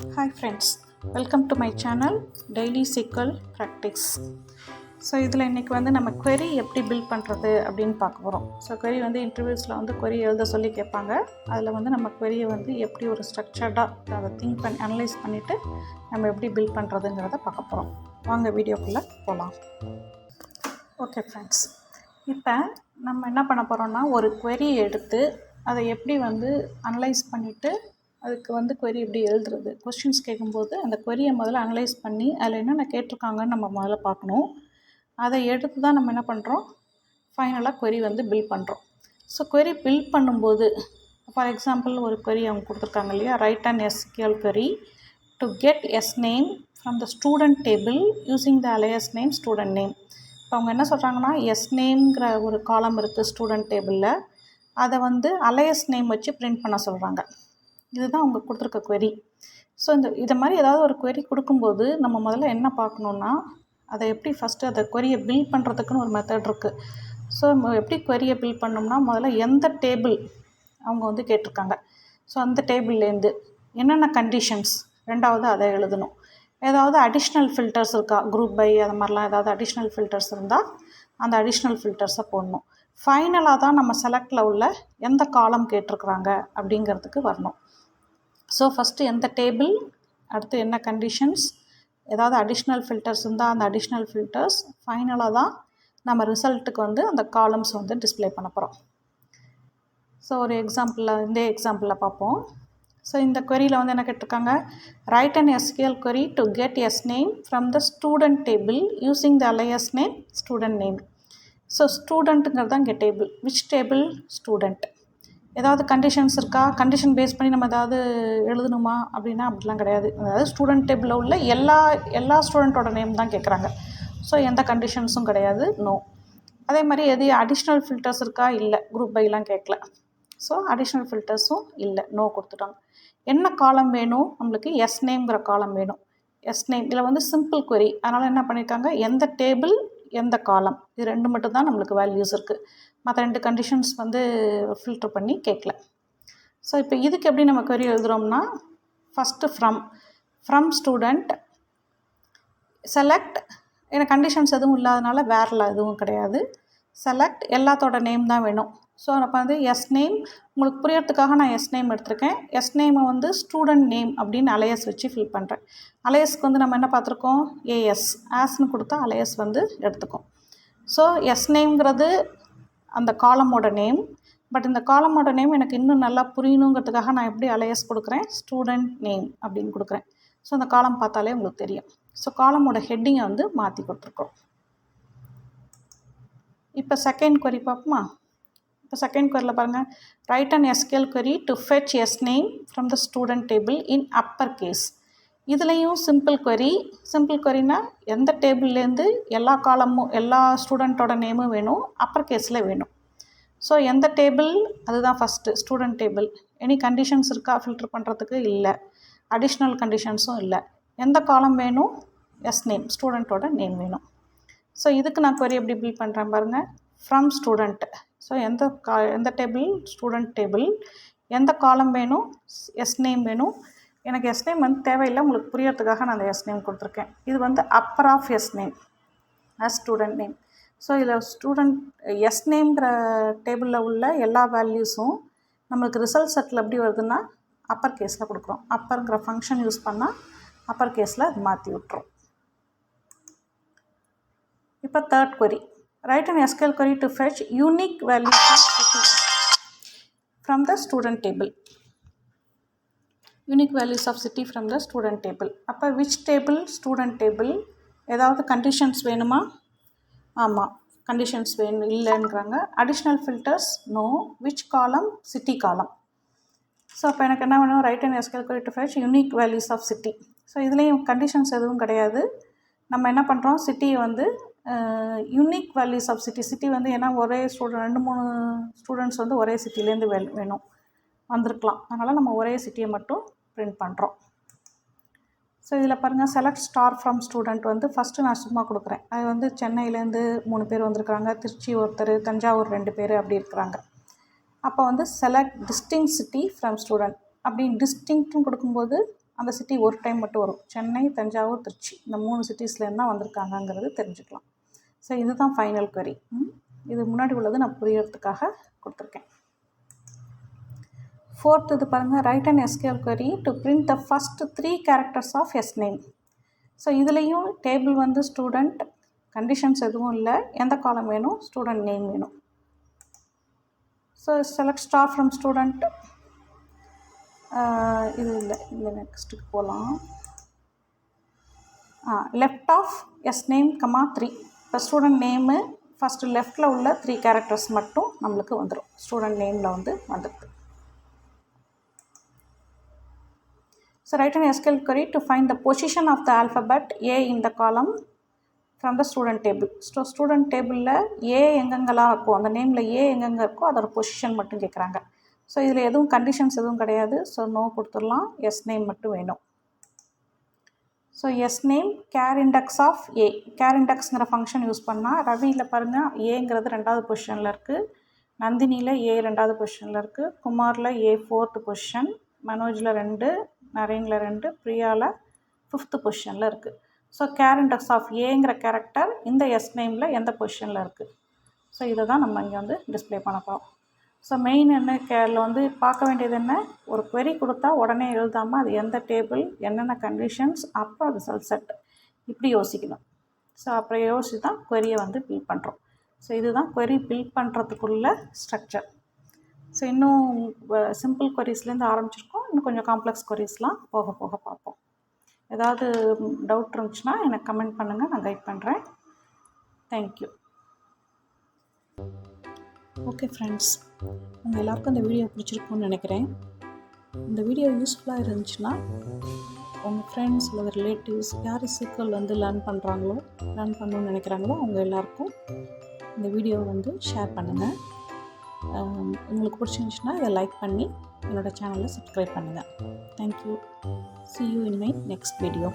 Hi friends, welcome to my channel Daily SQL Practice. So இதில் இன்றைக்கி நம்ம query எப்படி பில்ட் பண்ணுறது அப்படின்னு பார்க்க போகிறோம். ஸோ query இன்டர்வியூஸில் query எழுத சொல்லி கேட்பாங்க. அதில் நம்ம queryயை எப்படி ஒரு ஸ்ட்ரக்சர்டாக அதை திங்க் பண்ணி அனலைஸ் பண்ணிவிட்டு நம்ம எப்படி பில்ட் பண்ணுறதுங்கிறத பார்க்க போகிறோம். வாங்க வீடியோக்குள்ளே போகலாம். ஓகே ஃப்ரெண்ட்ஸ், இப்போ நம்ம என்ன பண்ண போகிறோம்னா ஒரு query எடுத்து அதை எப்படி அனலைஸ் பண்ணிவிட்டு அதுக்கு query எப்படி எழுதுறது, கொஸ்டின்ஸ் கேட்கும்போது அந்த queryயை முதல்ல அனலைஸ் பண்ணி அதில் என்னென்ன கேட்டிருக்காங்கன்னு நம்ம முதல்ல பார்க்கணும். அதை எடுத்து தான் நம்ம என்ன பண்ணுறோம், ஃபைனலாக query பில்ட் பண்ணுறோம். ஸோ query பில்ட் பண்ணும்போது ஃபார் எக்ஸாம்பிள் ஒரு query அவங்க கொடுத்துருக்காங்க இல்லையா, write and SQL query to get S name from the student table using the alias name student name. இப்போ அவங்க என்ன சொல்கிறாங்கன்னா, எஸ் நேம்ங்கிற ஒரு காலம் இருக்குது ஸ்டூடெண்ட் டேபிளில், அதை alias நேம் வச்சு பிரிண்ட் பண்ண சொல்கிறாங்க. இதுதான் அவங்க கொடுத்துருக்க query. ஸோ இதை மாதிரி ஏதாவது ஒரு query கொடுக்கும்போது நம்ம முதல்ல என்ன பார்க்கணுன்னா, அதை எப்படி ஃபஸ்ட்டு அதை queryயை பில்ட் பண்ணுறதுக்குன்னு ஒரு மெத்தட் இருக்குது. ஸோ எப்படி queryயை பில்ட் பண்ணோம்னா, முதல்ல எந்த டேபிள் அவங்க கேட்டிருக்காங்க, ஸோ அந்த டேபிள்லேருந்து என்னென்ன கண்டிஷன்ஸ், ரெண்டாவது அதை எழுதணும். ஏதாவது அடிஷ்னல் ஃபில்டர்ஸ் இருக்கா, குரூப் பை அது மாதிரிலாம் ஏதாவது அடிஷ்னல் ஃபில்டர்ஸ் இருந்தால் அந்த அடிஷ்னல் ஃபில்டர்ஸை போடணும். ஃபைனலாக தான் நம்ம செலக்டில் உள்ள எந்த காலம் கேட்டிருக்குறாங்க அப்படிங்கிறதுக்கு வரணும். ஸோ ஃபஸ்ட்டு எந்த டேபிள், அடுத்து என்ன கண்டிஷன்ஸ், ஏதாவது அடிஷ்னல் ஃபில்டர்ஸ் இருந்தால் அந்த அடிஷ்னல் ஃபில்டர்ஸ், ஃபைனலாக தான் நம்ம ரிசல்ட்டுக்கு அந்த காலம்ஸ் டிஸ்பிளே பண்ண போகிறோம். ஸோ ஒரு இந்த எக்ஸாம்பிளில் பார்ப்போம். ஸோ இந்த queryயில் என்ன கேட்டிருக்காங்க, write and SQL query to get S name from the student table using the alias name student name. So ஸ்டூடெண்ட்டுங்கிறது தான் இங்கே டேபிள். Which table? ஸ்டூடெண்ட். ஏதாவது கண்டிஷன்ஸ் இருக்கா, கண்டிஷன் பேஸ் பண்ணி நம்ம ஏதாவது எழுதணுமா அப்படின்னா அப்படிலாம் கிடையாது. அதாவது ஸ்டூடெண்ட் டேபிளில் உள்ள எல்லா ஸ்டூடெண்ட்டோட நேம் தான் கேட்குறாங்க. ஸோ எந்த கண்டிஷன்ஸும் கிடையாது, நோ. அதே மாதிரி எது அடிஷ்னல் ஃபில்டர்ஸ் இருக்கா, இல்லை, குரூப் பைலாம் கேட்கல. ஸோ அடிஷ்னல் ஃபில்டர்ஸும் இல்லை, நோ கொடுத்துட்டாங்க. என்ன காலம் வேணும் நம்மளுக்கு, எஸ் நேம்ங்கிற காலம் வேணும். எஸ் நேம் இதில் சிம்பிள் query, அதனால் என்ன பண்ணியிருக்காங்க, எந்த டேபிள் எந்த காலம், இது ரெண்டு மட்டும் தான் நம்மளுக்கு வேல்யூஸ் இருக்குது. மற்ற ரெண்டு கண்டிஷன்ஸ் ஃபில்டர் பண்ணி கேட்கல. ஸோ இப்போ இதுக்கு எப்படி நம்ம query எழுதுகிறோம்னா, ஃபஸ்ட்டு ஃப்ரம் ஸ்டூடெண்ட் செலக்ட், ஏன்னா கண்டிஷன்ஸ் எதுவும் இல்லாதனால வேரில் எதுவும் கிடையாது, செலக்ட் எல்லாத்தோட நேம் தான் வேணும். ஸோ அப்போ எஸ் நேம், உங்களுக்கு புரியறதுக்காக நான் எஸ் நேம் எடுத்திருக்கேன். எஸ் நேமை ஸ்டூடெண்ட் நேம் அப்படின்னு alias வச்சு ஃபில் பண்ணுறேன். aliasக்கு நம்ம என்ன பார்த்துருக்கோம், ஏஎஸ் ஆஸ்ன்னு கொடுத்தா alias எடுத்துக்கும். ஸோ எஸ் நேம்ங்கிறது அந்த காலமோட நேம். பட் இந்த காலமோட நேம் எனக்கு இன்னும் நல்லா புரியணுங்கிறதுக்காக நான் எப்படி alias கொடுக்குறேன், ஸ்டூடெண்ட் நேம் அப்படின்னு கொடுக்குறேன். ஸோ அந்த காலம் பார்த்தாலே உங்களுக்கு தெரியும். ஸோ காலமோட ஹெட்டிங்கை மாற்றி கொடுத்துருக்கோம். இப்போ செகண்ட் query பார்ப்போமா. இப்போ செகண்ட் queryயில் பாருங்கள், write and SQL query to fetch S name from the student table in upper case. இதுலேயும் சிம்பிள் queryனா எந்த டேபிள்லேருந்து எல்லா காலமும் எல்லா ஸ்டூடெண்ட்டோட நேமும் வேணும், அப்பர் கேஸில் வேணும். ஸோ எந்த டேபிள், அதுதான் first student table. Any conditions இருக்கா ஃபில்டர் பண்ணுறதுக்கு, இல்லை. அடிஷ்னல் கண்டிஷன்ஸும் இல்லை. எந்த காலம் வேணும், எஸ் நேம் ஸ்டூடெண்ட்டோட நேம் வேணும். ஸோ இதுக்கு நான் query எப்படி பில்ட் பண்ணுறேன் பாருங்கள், ஃப்ரம் ஸ்டூடெண்ட். ஸோ எந்த டேபிள், ஸ்டூடெண்ட் டேபிள், எந்த காலம் வேணும், எஸ் நேம் வேணும். எனக்கு எஸ் நேம் தேவையில்லை, உங்களுக்கு புரியறதுக்காக நான் அந்த எஸ் நேம் கொடுத்துருக்கேன். இது upper of S name as student name. So இதில் ஸ்டூடெண்ட் எஸ் நேம்ங்கிற டேபிளில் உள்ள எல்லா வேல்யூஸும் நம்மளுக்கு ரிசல்ட் செட்டில் எப்படி வருதுன்னா அப்பர் கேஸில் கொடுக்குறோம். அப்பருங்கிற ஃபங்க்ஷன் யூஸ் பண்ணால் அப்பர் கேஸில் அது மாற்றி விட்டுரும். இப்போ third query, write and SQL query to fetch unique values of city from the student table. Unique values of city from the student table. அப்போ விச் டேபிள், ஸ்டூடெண்ட் டேபிள். ஏதாவது கண்டிஷன்ஸ் வேணுமா, ஆமாம், கண்டிஷன்ஸ் வேணும், இல்லைங்கிறாங்க. Additional filters, no. Which column, city column. So அப்போ எனக்கு என்ன வேணும், write and SQL query to fetch unique values of city. So இதுலேயும் கண்டிஷன்ஸ் எதுவும் கிடையாது. நம்ம என்ன பண்ணுறோம், சிட்டியை யூனிக் வேல்யூஸ் ஆஃப் சிட்டி ஏன்னா ஒரே ஸ்டூடெண்ட் 2-3 ஸ்டூடெண்ட்ஸ் ஒரே சிட்டிலேருந்து வேணும் வந்திருக்கலாம், அதனால் நம்ம ஒரே சிட்டியை மட்டும் பிரிண்ட் பண்ணுறோம். ஸோ இதில் பாருங்கள், select star from student first நான் சும்மா கொடுக்குறேன். அது சென்னையிலேருந்து 3 பேர் வந்திருக்கிறாங்க, திருச்சி ஒருத்தர், தஞ்சாவூர் 2 பேர் அப்படி இருக்கிறாங்க. அப்போ select distinct city from student. அப்படி டிஸ்டிங்க்ட்னு கொடுக்கும்போது அந்த சிட்டி ஒரு டைம் மட்டும் வரும். சென்னை, தஞ்சாவூர், திருச்சி இந்த 3 சிட்டிஸ்லேருந்து தான் வந்திருக்காங்கங்கிறது தெரிஞ்சுக்கலாம். ஸோ இதுதான் ஃபைனல் query. இது முன்னாடி உள்ளது நான் புரியறதுக்காக கொடுத்துருக்கேன். 4th இது பாருங்கள், write and SQL query to print the first 3 characters of S name. So இதுலேயும் டேபிள் வந்து ஸ்டூடெண்ட், கண்டிஷன்ஸ் எதுவும் இல்லை, எந்த காலம் வேணும், ஸ்டூடெண்ட் நேம் வேணும். So select star from student, இது இல்லை, இந்த நெக்ஸ்ட்டுக்கு போகலாம். Left of S name comma 3. இப்போ ஸ்டூடெண்ட் நேமு ஃபஸ்ட்டு லெஃப்டில் உள்ள 3 characters மட்டும் நம்மளுக்கு வந்துடும். ஸ்டூடெண்ட் நேமில் வந்து வந்துடுது. So write and SQL query to find the position of the alphabet A in the column from the student table. Student டேபிளில் ஏ எங்கெங்கெல்லாம் இருக்கோ, அந்த நேமில் ஏ எங்கெங்கே இருக்கோ அதோட பொசிஷன் மட்டும் கேட்குறாங்க. ஸோ இதில் எதுவும் கண்டிஷன்ஸ் எதுவும் கிடையாது. ஸோ நோ கொடுத்துடலாம். எஸ் நேம் மட்டும் வேணும். So S name char index of A. கேர் இண்டெக்ஸுங்கிற ஃபங்க்ஷன் யூஸ் பண்ணால் ரவியில் பாருங்கள் ஏங்கிறது 2வது பொசிஷனில் இருக்குது, நந்தினியில் ஏ 2வது பொசிஷனில் இருக்குது, குமாரில் ஏ 4th பொசிஷன், மனோஜில் 2, நரேனில் 2, பிரியாவில் 5th பொசிஷனில் இருக்குது. ஸோ கேர் இண்டெக்ஸ் ஆஃப் ஏங்கிற கேரக்டர் இந்த எஸ் நேமில் எந்த பொசிஷனில் இருக்குது. ஸோ இதை தான் நம்ம இங்கே வந்து டிஸ்பிளே பண்ண போகிறோம். ஸோ மெயின் என்ன கேரில் வந்து பார்க்க வேண்டியது என்ன, ஒரு query கொடுத்தா உடனே எழுதாமல் அது எந்த டேபிள், என்னென்ன கண்டிஷன்ஸ், அப்புறம் ரிசல்ட் செட், இப்படி யோசிக்கணும். ஸோ அப்புறம் யோசிச்சு தான் query-யை வந்து பில்ட் பண்ணுறோம். ஸோ இதுதான் query பில்ட் பண்ணுறதுக்குள்ள ஸ்ட்ரக்சர். ஸோ இன்னும் சிம்பிள் queriesலேருந்து ஆரம்பிச்சிருக்கோம். இன்னும் கொஞ்சம் காம்ப்ளெக்ஸ் queriesலாம் போக போக பார்ப்போம். ஏதாவது டவுட் இருந்துச்சுன்னா எனக்கு கமெண்ட் பண்ணுங்கள், நான் கைட் பண்ணுறேன். தேங்க்யூ. ஓகே ஃப்ரெண்ட்ஸ், உங்கள் எல்லாருக்கும் இந்த வீடியோ பிடிச்சிருக்குன்னு நினைக்கிறேன். இந்த வீடியோ யூஸ்ஃபுல்லாக இருந்துச்சுன்னா உங்கள் ஃப்ரெண்ட்ஸ் இல்லை ரிலேட்டிவ்ஸ் யார் SQL வந்து லேர்ன் பண்ணணும்னு நினைக்கிறாங்களோ அவங்க எல்லாருக்கும் இந்த வீடியோவை வந்து ஷேர் பண்ணுங்கள். உங்களுக்கு பிடிச்சிருந்துச்சுன்னா இதை லைக் பண்ணி என்னோடய சேனலை சப்ஸ்கிரைப் பண்ணுங்கள். Thank you. See you in my next video.